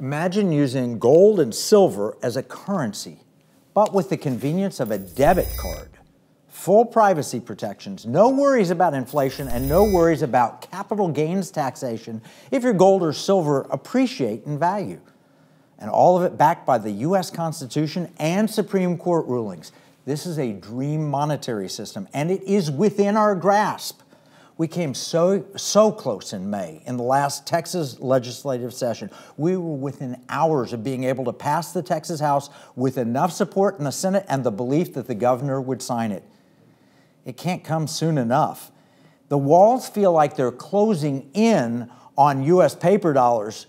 Imagine using gold and silver as a currency, but with the convenience of a debit card. Full privacy protections, no worries about inflation, and no worries about capital gains taxation if your gold or silver appreciate in value. And all of it backed by the U.S. Constitution and Supreme Court rulings. This is a dream monetary system, and it is within our grasp. We came so close in May in the last Texas legislative session. We were within hours of being able to pass the Texas House with enough support in the Senate and the belief that the governor would sign it. It can't come soon enough. The walls feel like they're closing in on U.S. paper dollars,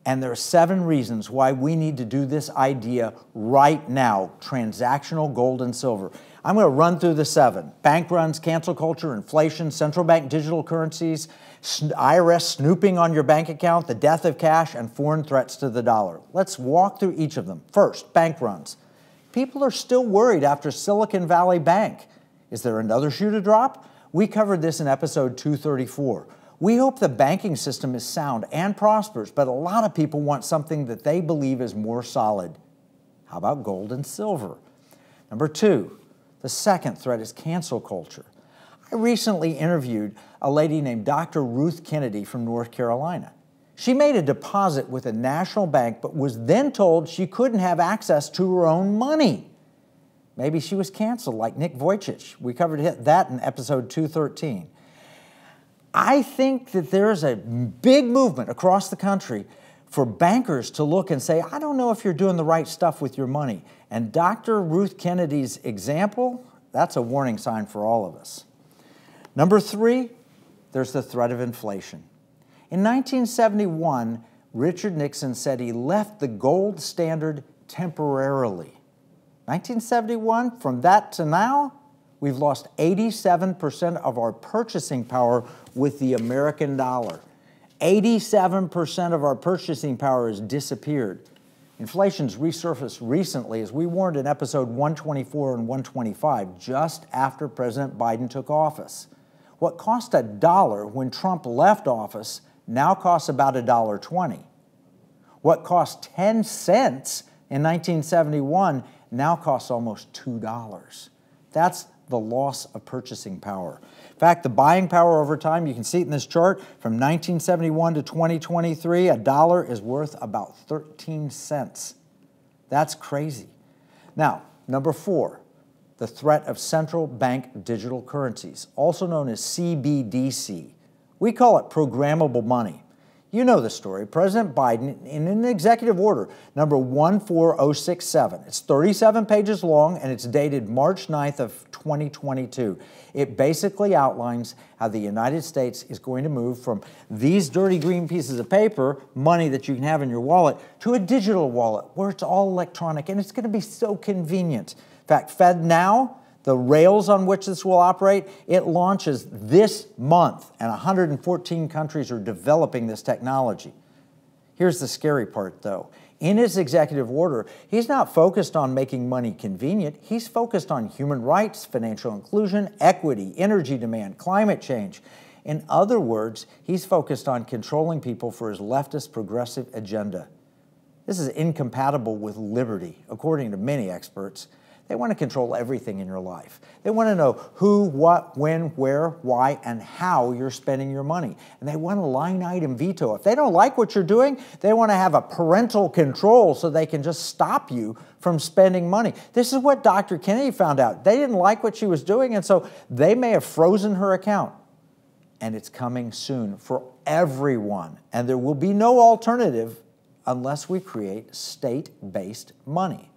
and there are 7 reasons why we need to do this idea right now: transactional gold and silver. I'm going to run through the 7. Bank runs, cancel culture, inflation, central bank digital currencies, IRS snooping on your bank account, the death of cash, and foreign threats to the dollar. Let's walk through each of them. First, bank runs. People are still worried after Silicon Valley Bank. Is there another shoe to drop? We covered this in episode 234. We hope the banking system is sound and prospers, but a lot of people want something that they believe is more solid. How about gold and silver? Number 2, the second threat is cancel culture. I recently interviewed a lady named Dr. Ruth Kennedy from North Carolina. She made a deposit with a national bank, but was then told she couldn't have access to her own money. Maybe she was canceled, like Nick Vujicic. We covered that in episode 213. I think that there's a big movement across the country for bankers to look and say, I don't know if you're doing the right stuff with your money. And Dr. Ruth Kennedy's example, that's a warning sign for all of us. Number 3, there's the threat of inflation. In 1971, Richard Nixon said he left the gold standard temporarily. 1971, from that to now, we've lost 87% of our purchasing power with the American dollar. 87% of our purchasing power has disappeared. Inflation's resurfaced recently, as we warned in episode 124 and 125, just after President Biden took office. What cost $1 when Trump left office now costs about $1.20. What cost 10 cents in 1971 now costs almost $2. That's the loss of purchasing power. In fact, the buying power over time, you can see it in this chart, from 1971 to 2023, $1 is worth about 13 cents. That's crazy. Now, number 4, the threat of central bank digital currencies, also known as CBDC. We call it programmable money. You know the story. President Biden, in an executive order, number 14067, it's 37 pages long and it's dated March 9th of 2022. It basically outlines how the United States is going to move from these dirty green pieces of paper, money that you can have in your wallet, to a digital wallet where it's all electronic, and it's going to be so convenient. In fact, FedNow, the rails on which this will operate, it launches this month, and 114 countries are developing this technology. Here's the scary part, though. In his executive order, he's not focused on making money convenient. He's focused on human rights, financial inclusion, equity, energy demand, climate change. In other words, he's focused on controlling people for his leftist progressive agenda. This is incompatible with liberty, according to many experts. They want to control everything in your life. They want to know who, what, when, where, why, and how you're spending your money. And they want a line item veto. If they don't like what you're doing, they want to have a parental control so they can just stop you from spending money. This is what Dr. Kennedy found out. They didn't like what she was doing, and so they may have frozen her account. And it's coming soon for everyone. And there will be no alternative unless we create state-based money.